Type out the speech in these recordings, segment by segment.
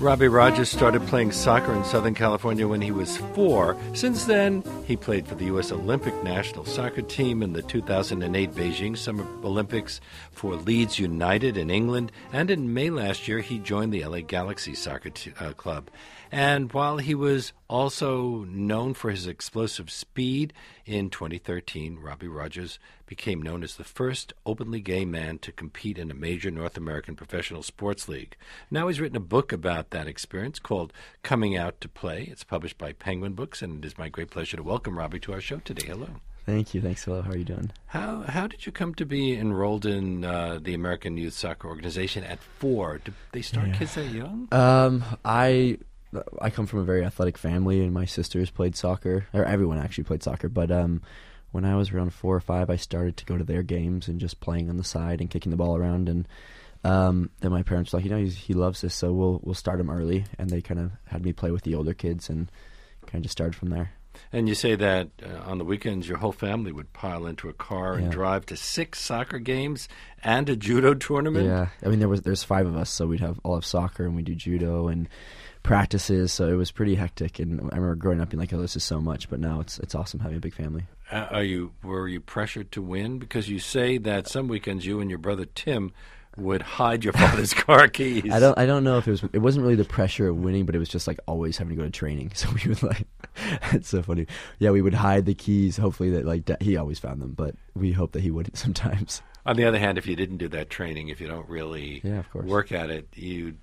Robbie Rogers started playing soccer in Southern California when he was 4. Since then, he played for the U.S. Olympic national soccer team in the 2008 Beijing Summer Olympics for Leeds United in England, and in May last year, he joined the LA Galaxy Soccer Club. And while he was also known for his explosive speed, in 2013, Robbie Rogers became known as the first openly gay man to compete in a major North American professional sports league. Now he's written a book about that experience called Coming Out to Play. It's published by Penguin Books, and it is my great pleasure to welcome Robbie to our show today. Hello. Thank you. Thanks. Hello. How are you doing? How did you come to be enrolled in the American Youth Soccer Organization at 4? Did they start kids that young? I come from a very athletic family, and my sisters played soccer, or everyone actually played soccer. But when I was around 4 or 5, I started to go to their games and just playing on the side and kicking the ball around. And then my parents were like, he loves this, so we'll start him early. And they kind of had me play with the older kids and kind of just started from there. And you say that on the weekends your whole family would pile into a car and drive to 6 soccer games and a judo tournament? Yeah. I mean, there's 5 of us, so we'd all have soccer and we do judo and practices, so it was pretty hectic. And I remember growing up being like, oh, this is so much, but now it's awesome having a big family. Were you pressured to win? Because you say that some weekends you and your brother Tim would hide your father's car keys. I don't know if it wasn't really the pressure of winning, but it was just like always having to go to training. So we would it's so funny. Yeah, we would hide the keys, hopefully that he always found them, but we hope that he wouldn't sometimes. On the other hand, if you didn't do that training, if you don't really work at it, you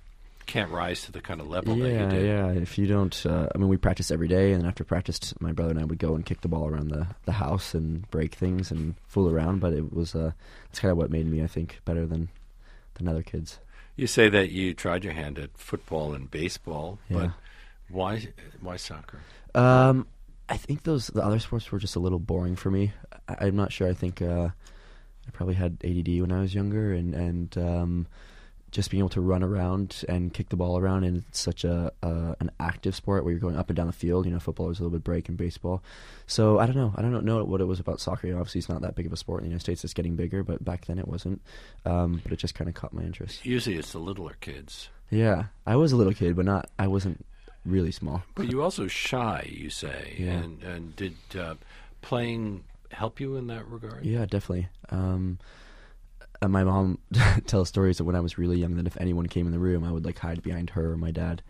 can't rise to the kind of level that you did. Yeah, if you don't, we practice every day, and after practice, my brother and I would go and kick the ball around the house and break things and fool around, but it was, it's kind of what made me, I think, better than other kids. You say that you tried your hand at football and baseball, but why soccer? I think the other sports were just a little boring for me. I'm not sure. I think I probably had ADD when I was younger, and just being able to run around and kick the ball around, and it's such an active sport where you're going up and down the field. Football is a little bit break in baseball. So I don't know. I don't know what it was about soccer. Obviously, it's not that big of a sport in the United States. It's getting bigger, but back then it wasn't. But it just kind of caught my interest. Usually it's the littler kids. Yeah, I was a little kid, but I wasn't really small. But you also shy, you say. Yeah. And did playing help you in that regard? Yeah, definitely. My mom tells stories that when I was really young, that if anyone came in the room, I would hide behind her or my dad.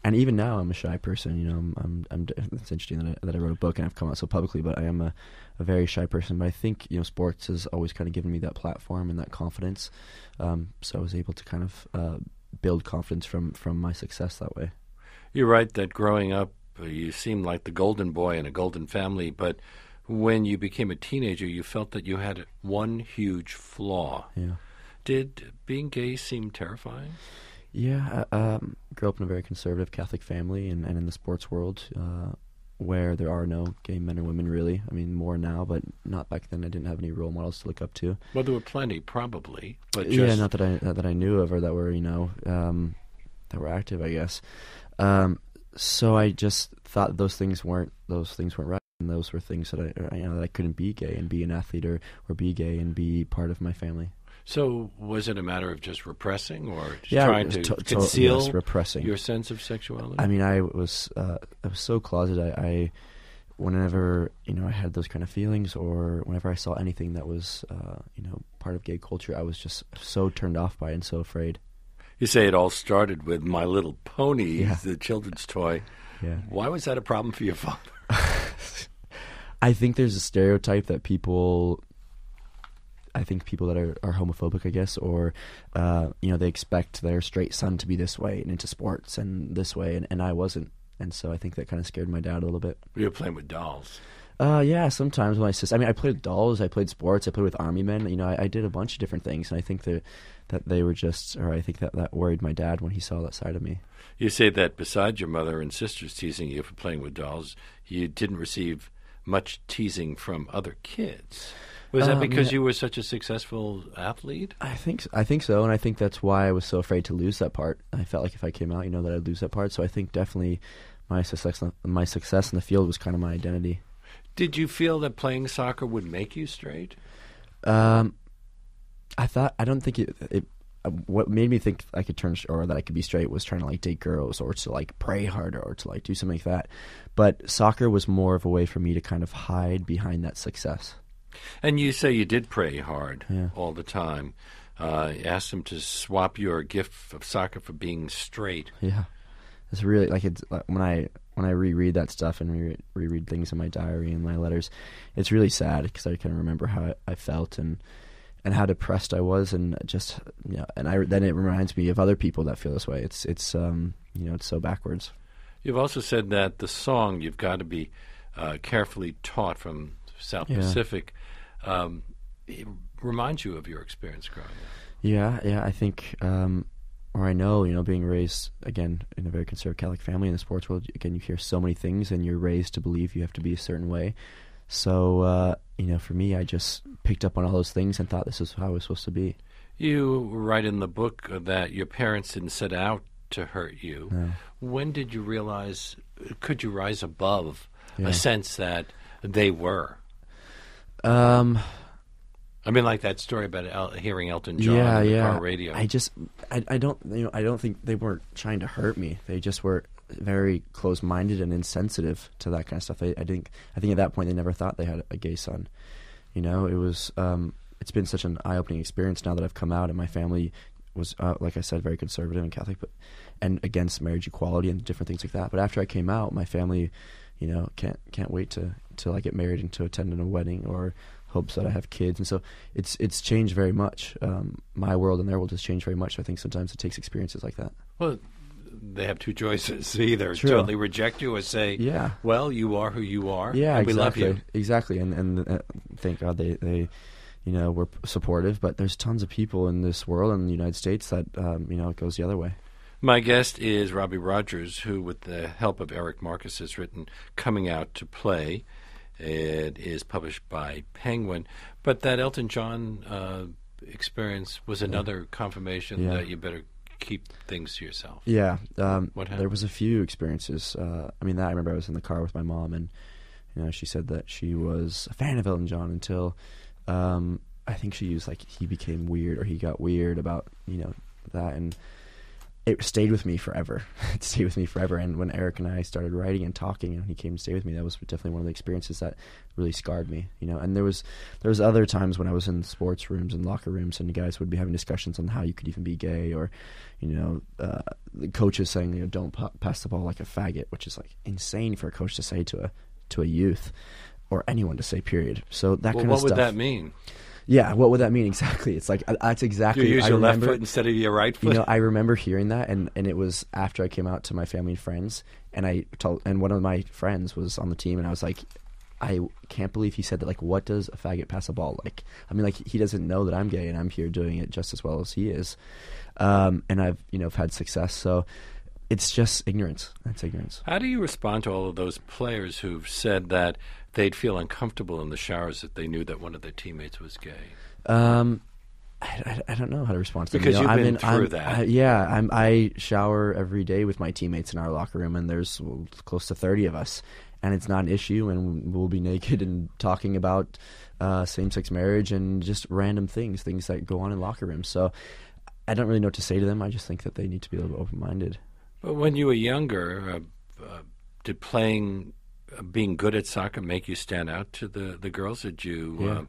And even now, I'm a shy person. It's interesting that I wrote a book and I've come out so publicly, but I am a very shy person. But I think sports has always kind of given me that platform and that confidence. So I was able to kind of build confidence from my success that way. You're right that growing up, you seemed like the golden boy in a golden family, but when you became a teenager, you felt that you had one huge flaw. Yeah. Did being gay seem terrifying? Yeah, I grew up in a very conservative Catholic family and in the sports world where there are no gay men or women, really. I mean, more now, but not back then. I didn't have any role models to look up to. Well, there were plenty, probably. But not that I knew of or that were, that were active, I guess. So I just thought those things weren't right. And those were things that I couldn't be gay and be an athlete or be gay and be part of my family. So was it a matter of just repressing or trying to conceal repressing your sense of sexuality? I mean, I was so closeted. I whenever I had those kind of feelings, or whenever I saw anything that was part of gay culture, I was just so turned off by it and so afraid. You say it all started with My Little Pony, the children's toy. Yeah. Why was that a problem for your father? I think there's a stereotype that people that are homophobic, I guess, or they expect their straight son to be this way and into sports and this way, and I wasn't, and so I think that kind of scared my dad a little bit. You were playing with dolls. Yeah, sometimes when I played with dolls, I played sports, I played with army men. I did a bunch of different things, and I think that they were I think that worried my dad when he saw that side of me. You say that besides your mother and sisters teasing you for playing with dolls, you didn't receive much teasing from other kids. Was that because you were such a successful athlete? I think so, and I think that's why I was so afraid to lose that part. I felt like if I came out, that I'd lose that part. So I think definitely my success in the field was kind of my identity. Did you feel that playing soccer would make you straight? I don't think it what made me think I could turn or that I could be straight was trying to like date girls or to like pray harder or to like do something like that. But soccer was more of a way for me to kind of hide behind that success. And you say you did pray hard all the time. You asked him to swap your gift of soccer for being straight. Yeah, it's really like when I reread that stuff and reread things in my diary and my letters, it's really sad because I kind of remember how I felt and how depressed I was, and just then it reminds me of other people that feel this way. It's it's so backwards. You've also said that the song "You've Got to Be Carefully Taught" from South Pacific it reminds you of your experience growing up. Yeah, I think. Or I know, being raised, again, in a very conservative Catholic family in the sports world, again, you hear so many things and you're raised to believe you have to be a certain way. So, for me, I just picked up on all those things and thought this is how it was supposed to be. You write in the book that your parents didn't set out to hurt you. No. When did you realize, could you rise above a sense that they were? I mean, like that story about hearing Elton John on the car radio. I don't think they weren't trying to hurt me. They just were very close-minded and insensitive to that kind of stuff. I think at that point they never thought they had a gay son. It was it's been such an eye-opening experience now that I've come out, and my family was, like I said, very conservative and Catholic, and against marriage equality and different things like that. But after I came out, my family, can't wait till I get married and to attend a wedding or hopes that I have kids. And so it's changed very much. My world and their world has changed very much. So I think sometimes it takes experiences like that. Well, they have two choices: either totally reject you or say, well, you are who you are, and we love you. Exactly. And thank God they were supportive. But there's tons of people in this world and in the United States that it goes the other way. My guest is Robbie Rogers, who, with the help of Eric Marcus, has written Coming Out to Play. It is published by Penguin. But that Elton John experience was another confirmation that you better keep things to yourself. Yeah. What happened? There was a few experiences. I remember I was in the car with my mom, and she said that she was a fan of Elton John until I think she used like he became weird or he got weird about that, and it stayed with me forever. It stayed with me forever. And when Eric and I started writing and talking, and he came to stay with me, that was definitely one of the experiences that really scarred me. And there was other times when I was in sports rooms and locker rooms, and you guys would be having discussions on how you could even be gay, or the coaches saying don't pass the ball like a faggot, which is like insane for a coach to say to a youth, or anyone to say. Period. So that kind of stuff. What would that mean? Yeah, what would that mean exactly? It's like that's exactly. You use your left foot instead of your right foot. I remember hearing that, and it was after I came out to my family and friends, and one of my friends was on the team, and I was like, I can't believe he said that. Like, what does a faggot pass a ball like? I mean, like he doesn't know that I'm gay, and I'm here doing it just as well as he is, and I've had success. So it's just ignorance. That's ignorance. How do you respond to all of those players who've said that they'd feel uncomfortable in the showers if they knew that one of their teammates was gay? I don't know how to respond to that. Because you've been through that. I shower every day with my teammates in our locker room, and there's close to 30 of us, and it's not an issue, and we'll be naked and talking about same-sex marriage and just random things that go on in locker rooms. So I don't really know what to say to them. I just think that they need to be a little bit open-minded. But when you were younger, did being good at soccer make you stand out to the girls? Did you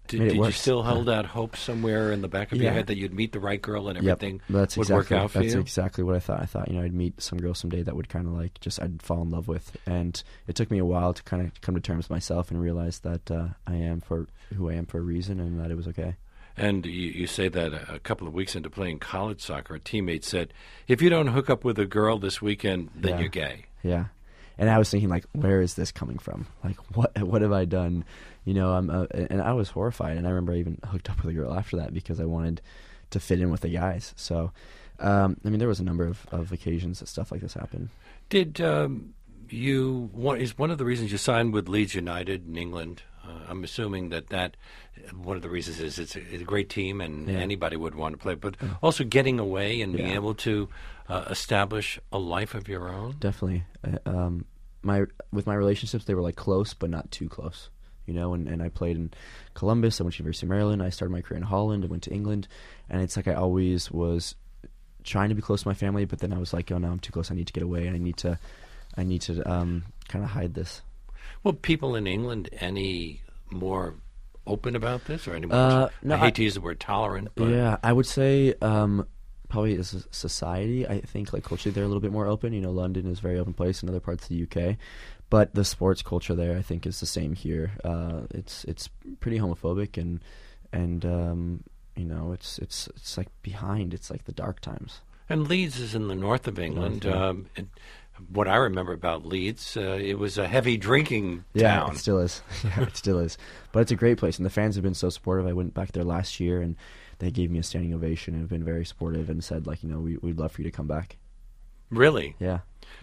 did you still hold out hope somewhere in the back of your head that you'd meet the right girl and everything would work out for you? That's exactly what I thought. I thought I'd meet some girl someday that would kind of like I'd fall in love with. And it took me a while to kind of come to terms with myself and realize that I am for who I am for a reason, and that it was okay. And you say that a couple of weeks into playing college soccer, a teammate said, if you don't hook up with a girl this weekend, then you're gay. Yeah. And I was thinking, like, where is this coming from? Like, what have I done? And I was horrified. And I remember I even hooked up with a girl after that because I wanted to fit in with the guys. So, there was a number of occasions that stuff like this happened. Did is one of the reasons you signed with Leeds United in England? I'm assuming that one of the reasons is it's a great team and anybody would want to play, but also getting away and being able to establish a life of your own. Definitely. With my relationships, they were like close, but not too close. and I played in Columbus. I went to University of Maryland. I started my career in Holland. I went to England, and it's like I always was trying to be close to my family, but then I was like, oh no, I'm too close. I need to get away, and I need to kind of hide this. Well, people in England any more open about this, or any more? No, I hate to use the word tolerant, but yeah, I would say probably as a society, I think like culturally they're a little bit more open. London is a very open place in other parts of the UK, but the sports culture there, I think, is the same here. It's pretty homophobic, and it's like behind. It's like the dark times. And Leeds is in the north of England. What I remember about Leeds, it was a heavy drinking town. Yeah, it still is. Yeah, it still is. But it's a great place, and the fans have been so supportive. I went back there last year, and they gave me a standing ovation and have been very supportive and said, like, we'd love for you to come back. Really? Yeah.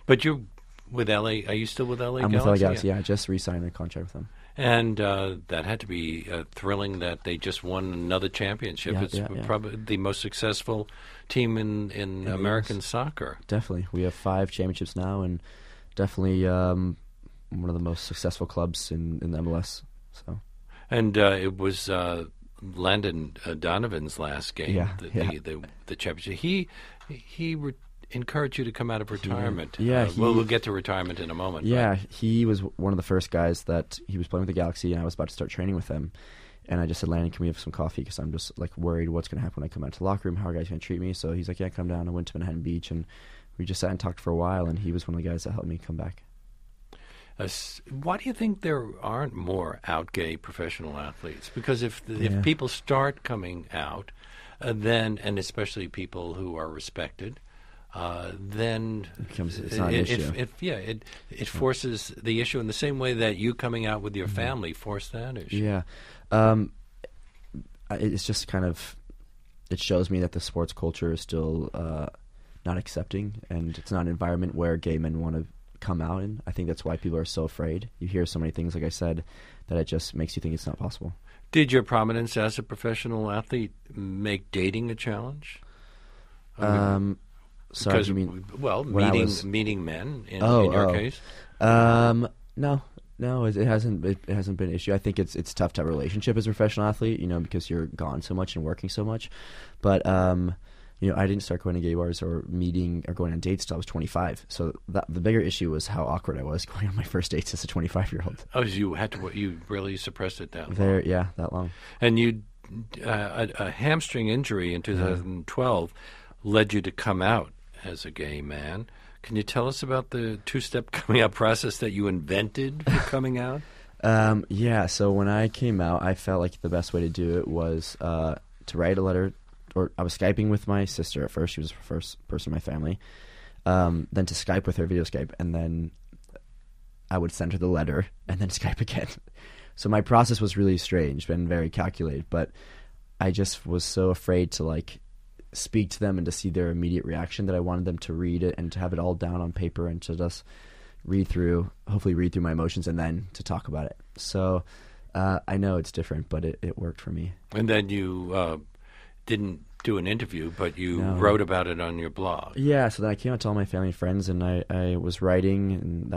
But you're with LA. Are you still with LA I'm Galaxy? with LA Galaxy, yeah. I just re-signed a contract with them. And that had to be thrilling that they just won another championship. It's probably the most successful team in American soccer. Definitely. We have 5 championships now, and definitely one of the most successful clubs in the MLS. So. And it was Landon Donovan's last game, the championship. He encourage you to come out of retirement. Yeah, we'll get to retirement in a moment. Yeah, he was one of the first guys that he was playing with the Galaxy, and I was about to start training with him. And I just said, Landon, can we have some coffee? Because I'm just like worried what's going to happen when I come out to the locker room. How are guys going to treat me? So he's like, yeah, come down. I went to Manhattan Beach, and we just sat and talked for a while. And he was one of the guys that helped me come back. Why do you think there aren't more out gay professional athletes? Because if people start coming out, then, and especially people who are respected, then it's not an issue. It forces the issue in the same way that you coming out with your family forced that issue. Yeah, it's just kind of, it shows me that the sports culture is still not accepting, and it's not an environment where gay men want to come out in. I think that's why people are so afraid. You hear so many things, like I said, that it just makes you think it's not possible. Did your prominence as a professional athlete make dating a challenge? So because, you mean meeting men in your case? No, it hasn't been an issue. I think it's tough to have a relationship as a professional athlete, because you're gone so much and working so much. But I didn't start going to gay bars or meeting or going on dates till I was 25. So the bigger issue was how awkward I was going on my first dates as a 25-year-old. Oh, you really suppressed it that long? Yeah, that long. And you a hamstring injury in 2012 led you to come out as a gay man. Can you tell us about the 2-step coming out process that you invented for coming out? So when I came out, I felt like the best way to do it was to write a letter. Or I was Skyping with my sister at first. She was the first person in my family. Then to Skype with her, video Skype, and then I would send her the letter and then Skype again. So my process was really strange and very calculated, but I just was so afraid to speak to them and to see their immediate reaction that I wanted them to read it and to have it all down on paper and to just hopefully read through my emotions and then to talk about it. So I know it's different, but it worked for me. And then you didn't do an interview, but you wrote about it on your blog. Yeah, so then I came out to all my family and friends, and I was writing, and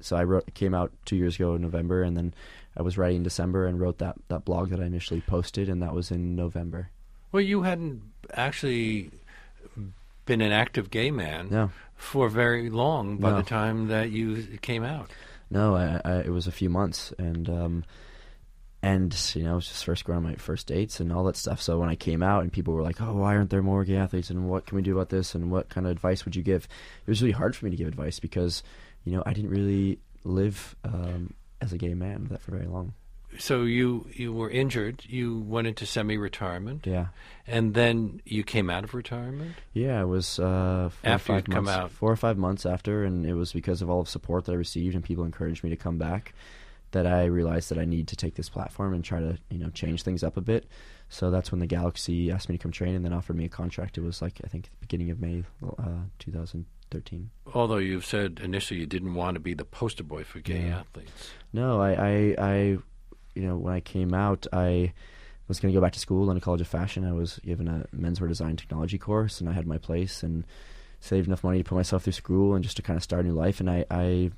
so came out 2 years ago in November, and then I was writing in December and wrote that blog that I initially posted, and that was in November. Well, you hadn't actually been an active gay man for very long by the time that you came out. No, it was a few months, and I was just first going on my first dates and all that stuff. So when I came out and people were like, oh, why aren't there more gay athletes, and what can we do about this, and what kind of advice would you give? It was really hard for me to give advice because, I didn't really live as a gay man for very long. So you were injured. You went into semi-retirement. Yeah. And then you came out of retirement? Yeah, it was 4 or 5 months after, and it was because of all the support that I received and people encouraged me to come back that I realized that I need to take this platform and try to, change things up a bit. So that's when the Galaxy asked me to come train and then offered me a contract. It was I think the beginning of May 2013. Although you've said initially you didn't want to be the poster boy for gay athletes. No, I when I came out, I was going to go back to school in a college of fashion. I was given a menswear design technology course, and I had my place and saved enough money to put myself through school and just to kind of start a new life. And I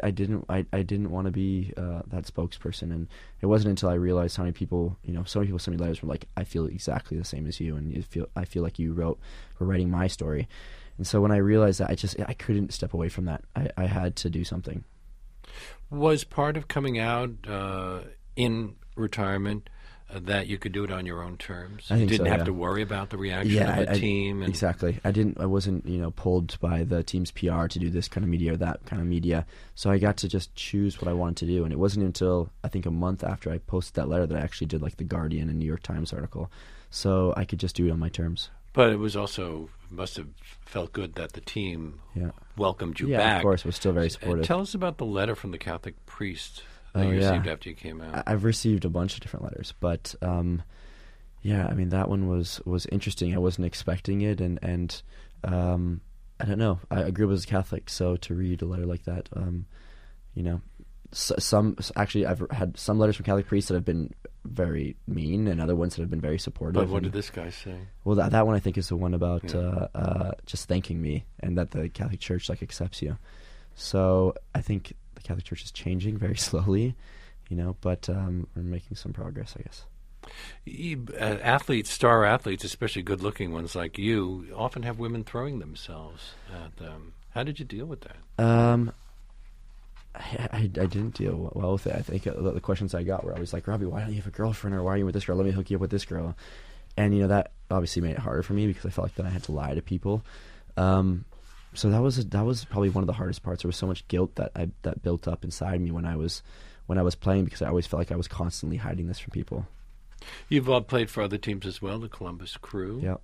I didn't want to be that spokesperson, and it wasn't until I realized how many people, so many people sent me letters from like, I feel exactly the same as you, and I feel like you were writing my story. And so when I realized that, I couldn't step away from that. I had to do something. Was part of coming out in retirement that you could do it on your own terms? I think you didn't so, have to worry about the reaction of the team? And exactly. I wasn't, pulled by the team's PR to do this kind of media or that kind of media. So I got to just choose what I wanted to do. And it wasn't until, I think, a month after I posted that letter that I actually did like the Guardian and New York Times article. So I could just do it on my terms. But it was also, must have felt good that the team welcomed you back. Yeah, of course. It was still very supportive. Tell us about the letter from the Catholic priest that you received after you came out. I've received a bunch of different letters, but that one was interesting. I wasn't expecting it, and I don't know. I grew up as a Catholic, so to read a letter like that, I've had some letters from Catholic priests that have been very mean, and other ones that have been very supportive. But what did this guy say? Well, that one I think is the one about just thanking me and that the Catholic Church accepts you. So I think the Catholic Church is changing very slowly, but we're making some progress, I guess. Star athletes, especially good-looking ones like you, often have women throwing themselves at them. How did you deal with that? I didn't deal well with it. I think the questions I got were always like, Robbie, why don't you have a girlfriend, or why are you with this girl? Let me hook you up with this girl. And, that obviously made it harder for me because I felt like then I had to lie to people. So that was probably one of the hardest parts. There was so much guilt that built up inside me when I was playing, because I always felt like I was constantly hiding this from people. You've played for other teams as well, the Columbus Crew. Yeah.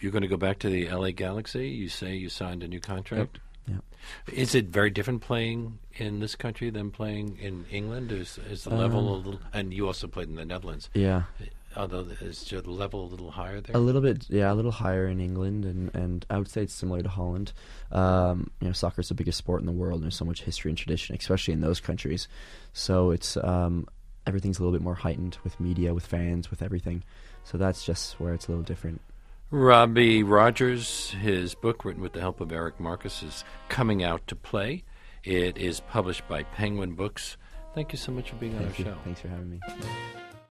You're going to go back to the LA Galaxy. You say you signed a new contract. Yep. Yeah. Is it very different playing in this country than playing in England? Is the level a little? And you also played in the Netherlands. Yeah. Although is the level a little higher there? A little bit, yeah, a little higher in England, and I would say it's similar to Holland. Soccer is the biggest sport in the world, and there's so much history and tradition, especially in those countries. So it's everything's a little bit more heightened with media, with fans, with everything. So that's just where it's a little different. Robbie Rogers, his book, written with the help of Eric Marcus, is coming out to play. It is published by Penguin Books. Thank you so much for being on our show. Thanks for having me.